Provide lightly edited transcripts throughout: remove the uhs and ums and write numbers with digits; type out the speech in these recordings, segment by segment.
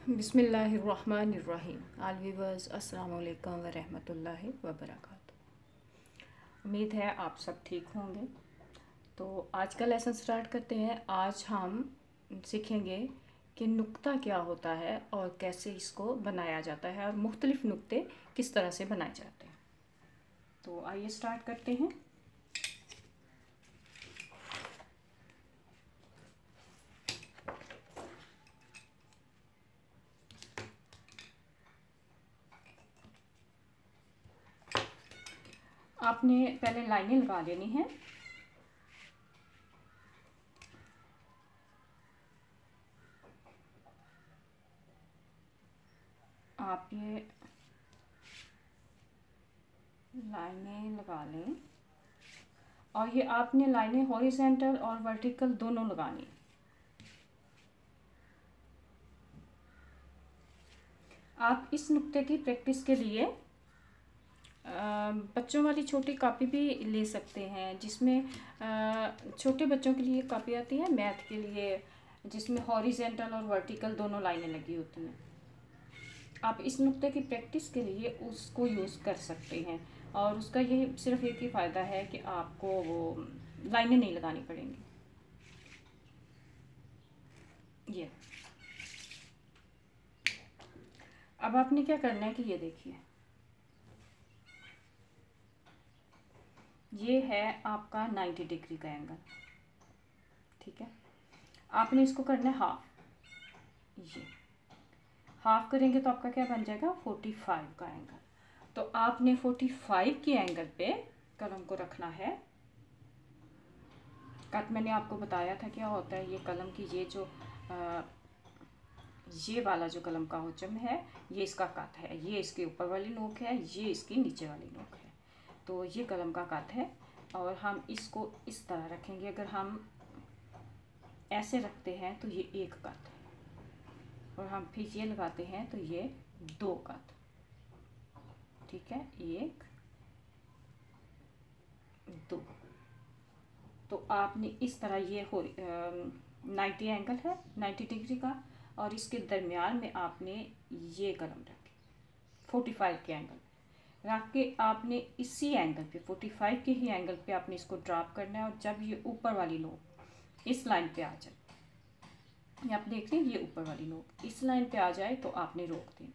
बिस्मिल्लाहिर्रहमानिर्रहीम। All viewers अस्सलाम वालेकुम व रहमतुल्लाहि व बरकातुहू। उम्मीद है आप सब ठीक होंगे। तो आज का लेसन स्टार्ट करते हैं। आज हम सीखेंगे कि नुक्ता क्या होता है और कैसे इसको बनाया जाता है और मुख्तलिफ नुक्ते किस तरह से बनाए जाते हैं। तो आइए स्टार्ट करते हैं। आपने पहले लाइनें लगा लेनी है। आप ये लाइनें लगा लें और ये आपने लाइनें हॉरिजॉन्टल और वर्टिकल दोनों लगानी। आप इस नुक्ते की प्रैक्टिस के लिए बच्चों वाली छोटी कॉपी भी ले सकते हैं, जिसमें छोटे बच्चों के लिए कॉपी आती है मैथ के लिए, जिसमें हॉरिजॉन्टल और वर्टिकल दोनों लाइनें लगी होती हैं। आप इस नुक्ते की प्रैक्टिस के लिए उसको यूज़ कर सकते हैं और उसका ये सिर्फ एक ही फ़ायदा है कि आपको वो लाइनें नहीं लगानी पड़ेंगी। ये अब आपने क्या करना है कि ये देखिए, ये है आपका 90 डिग्री का एंगल। ठीक है, आपने इसको करना है हाफ। ये हाफ करेंगे तो आपका क्या बन जाएगा 45 का एंगल। तो आपने 45 के एंगल पे कलम को रखना है। कट मैंने आपको बताया था क्या होता है। ये कलम की ये जो ये वाला जो कलम का होचम है, ये इसका कट है। ये इसके ऊपर वाली नोक है, ये इसकी नीचे वाली नोक है। तो ये कलम का कट है और हम इसको इस तरह रखेंगे। अगर हम ऐसे रखते हैं तो ये एक कट है और हम फिर ये लगाते हैं तो ये दो कट। ठीक है, एक दो। तो आपने इस तरह ये 90 एंगल है 90 डिग्री का और इसके दरमियान में आपने ये कलम रखी 45 के एंगल रख के आपने इसी एंगल पे 45 के ही एंगल पे आपने इसको ड्रॉप करना है। और जब ये ऊपर वाली नोक इस लाइन पे आ जाए, ये आप देख लें, ये ऊपर वाली नोक इस लाइन पे आ जाए तो आपने रोक देना।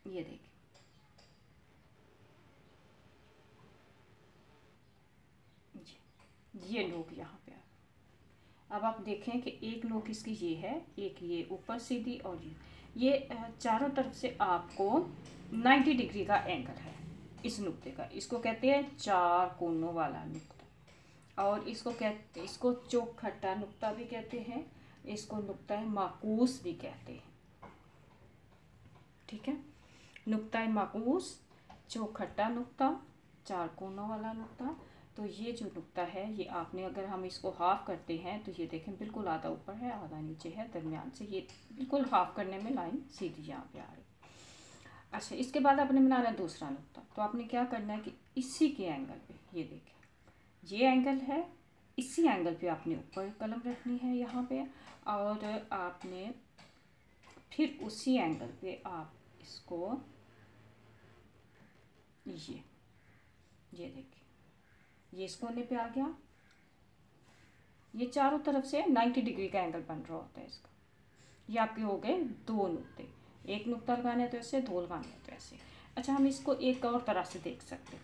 ये देखिए, ये नोक यहाँ पे आ। अब आप देखें कि एक नोक इसकी ये है, एक ये ऊपर सीधी और ये चारों तरफ से आपको 90 डिग्री का एंगल है इस नुक्ते का। इसको कहते हैं चार कोनों वाला नुक्ता और इसको चौखटा नुक्ता भी कहते हैं। इसको नुक्ता माकूस भी कहते हैं। ठीक है, नुक्ता माकूस, चौखटा नुक्ता, चार कोनों वाला नुक्ता। तो ये जो नुक्ता है ये आपने, अगर हम इसको हाफ करते हैं तो ये देखें बिल्कुल आधा ऊपर है आधा नीचे है, दरमियान से ये बिल्कुल हाफ करने में लाइन सीधी यहाँ पे आ रही। अच्छा, इसके बाद आपने बनाना है दूसरा नुक्ता। तो आपने क्या करना है कि इसी के एंगल पे, ये देखें ये एंगल है, इसी एंगल पे आपने ऊपर कलम रखनी है यहाँ पे और आपने फिर उसी एंगल पे आप इसको ये देखिए, ये इस कोने पे आ गया। ये चारों तरफ से 90 डिग्री का एंगल बन रहा होता है इसका। ये आपके हो गए दो नुक्ते। एक नुक्ता लगाना है तो ऐसे, दो लगाना है तो ऐसे। अच्छा, हम इसको एक और तरह से देख सकते हैं।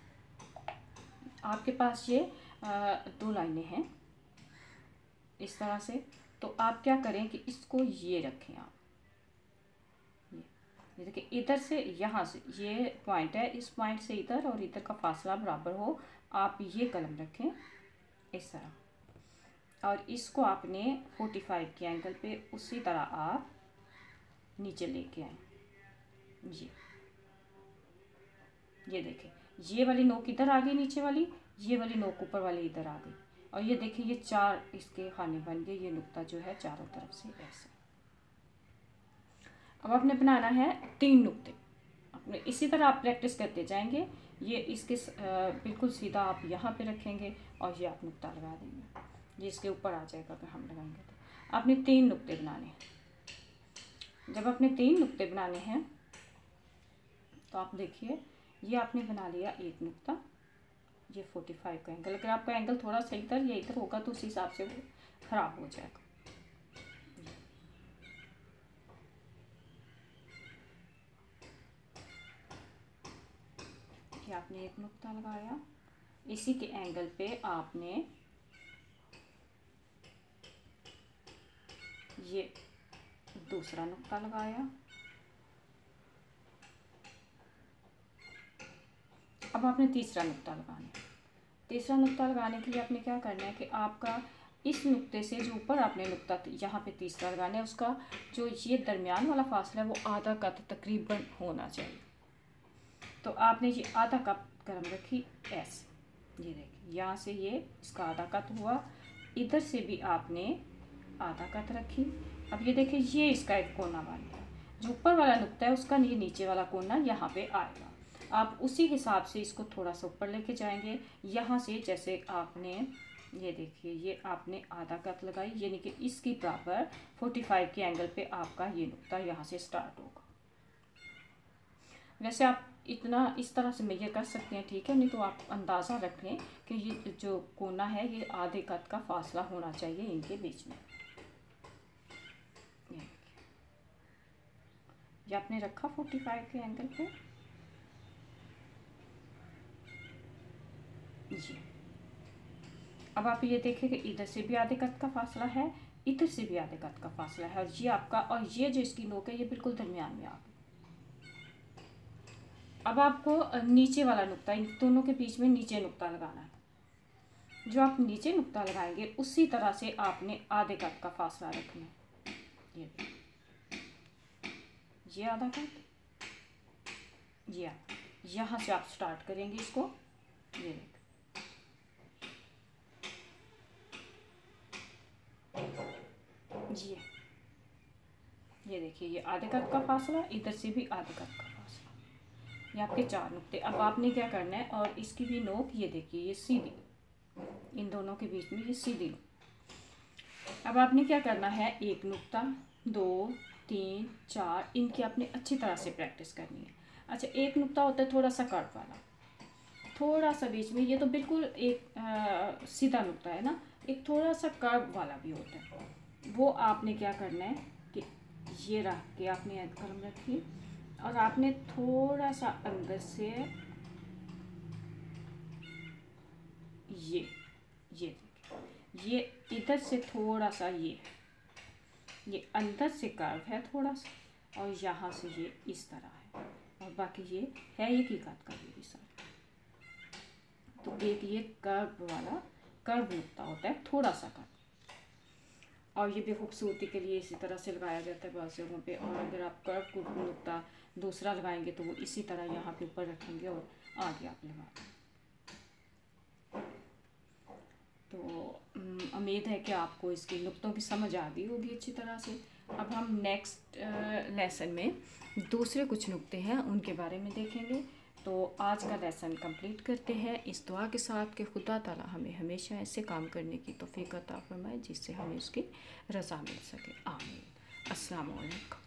आपके पास ये दो लाइनें हैं इस तरह से। तो आप क्या करें कि इसको ये रखें आप, ये देखिए, इधर से यहाँ से ये पॉइंट है, इस पॉइंट से इधर और इधर का फासला बराबर हो। आप ये कलम रखें इस तरह और इसको आपने 45 के एंगल पे उसी तरह आप नीचे लेके आए। ये देखें, ये वाली नोक इधर आ गई नीचे वाली, ये वाली नोक ऊपर वाली इधर आ गई और ये देखिए ये चार इसके खाने बन गए। ये नुक्ता जो है चारों तरफ से ऐसे। अब आपने बनाना है 3 नुक्ते। अपने इसी तरह आप प्रैक्टिस करते जाएंगे। ये इसके बिल्कुल सीधा आप यहाँ पे रखेंगे और ये आप नुक्ता लगा देंगे। ये इसके ऊपर आ जाएगा अगर हम लगाएंगे तो। आपने 3 नुक्ते बनाने हैं। जब आपने 3 नुक्ते बनाने हैं तो आप देखिए ये आपने बना लिया एक नुक्ता, ये 45 का एंगल। अगर आपका एंगल थोड़ा सा इधर या इधर होगा तो उस हिसाब से वो खराब हो जाएगा। ये आपने एक नुक्ता लगाया, इसी के एंगल पे आपने ये दूसरा नुक्ता लगाया। अब आपने तीसरा नुक्ता लगाना है। तीसरा नुक्ता लगाने के लिए आपने क्या करना है कि आपका इस नुक्ते से जो ऊपर आपने नुक्ता यहाँ पे तीसरा लगाना है, उसका जो ये दरमियान वाला फासला है वो आधा कप तकरीबन होना चाहिए। तो आपने ये आधा कप गर्म रखी ऐसे, ये देखिए यहाँ से ये इसका आधा कट हुआ, इधर से भी आपने आधा कट रखी। अब ये देखिए ये इसका एक कोना बन गया, जो ऊपर वाला नुक्ता है उसका ये नीचे वाला कोना यहाँ पे आएगा। आप उसी हिसाब से इसको थोड़ा सा ऊपर लेके जाएंगे। यहाँ से जैसे आपने ये देखिए ये आपने आधा कट लगाई, यानी कि इसकी बराबर 45 के एंगल पे आपका ये नुक्ता यहाँ से स्टार्ट होगा। वैसे आप इतना इस तरह से मेजर कर सकते हैं, ठीक है, नहीं तो आप अंदाज़ा रख लें कि ये जो कोना है ये आधे कट का फासला होना चाहिए इनके बीच में। ये आपने रखा 45 के एंगल पे। जी अब आप ये देखें कि इधर से भी आधे कट का फासला है, इधर से भी आधे कट का फासला है, और ये आपका, और ये जो इसकी नोक है ये बिल्कुल दरमियान में आ गई। अब आपको नीचे वाला नुक्ता, इन दोनों के बीच में नीचे नुक्ता लगाना है। जो आप नीचे नुक्ता लगाएंगे उसी तरह से आपने आधे कट का फासला रखना है। ये आधा कट, ये यहाँ से आप स्टार्ट करेंगे इसको। ये ये देखिए ये आधे कट का फासला, इधर से भी आधे कट का फासला, ये आपके 4 नुक्ते। अब आपने क्या करना है, और इसकी भी नोक ये देखिए ये सीधी, इन दोनों के बीच में ये सीधी नोक। अब आपने क्या करना है, एक नुक्ता, 2, 3, 4, इनकी आपने अच्छी तरह से प्रैक्टिस करनी है। अच्छा, एक नुक्ता होता है थोड़ा सा कर्व वाला, थोड़ा सा बीच में, ये तो बिल्कुल एक सीधा नुक्ता है ना, एक थोड़ा सा कर्व वाला भी होता है। वो आपने क्या करना है कि ये रख के आपने कलम रखी, और आपने थोड़ा सा अंदर से ये इधर से थोड़ा सा ये अंदर से कर्व है थोड़ा सा, और यहाँ से ये इस तरह है, और बाकी ये है एक ही काट का ये भी सारा। तो एक ये कर्व वाला कर्व नुक्ता होता है थोड़ा सा कर्व, और ये भी खूबसूरती के लिए इसी तरह से लगाया जाता है बहुत जगहों पे। और अगर आप कर्व को नुक्ता दूसरा लगाएंगे तो वो इसी तरह यहाँ पे ऊपर रखेंगे और आगे आप लगाएंगे। तो उम्मीद है कि आपको इसकी नुक्तों की समझ आ गई होगी अच्छी तरह से। अब हम नेक्स्ट लेसन में दूसरे कुछ नुक्ते हैं उनके बारे में देखेंगे। तो आज का लेसन कंप्लीट करते हैं इस दुआ के साथ कि खुदा ताला हमें हमेशा ऐसे काम करने की तौफीक अता फरमाए जिससे हमें उसकी रज़ा मिल सके। आमीन। अस्सलाम वालेकुम।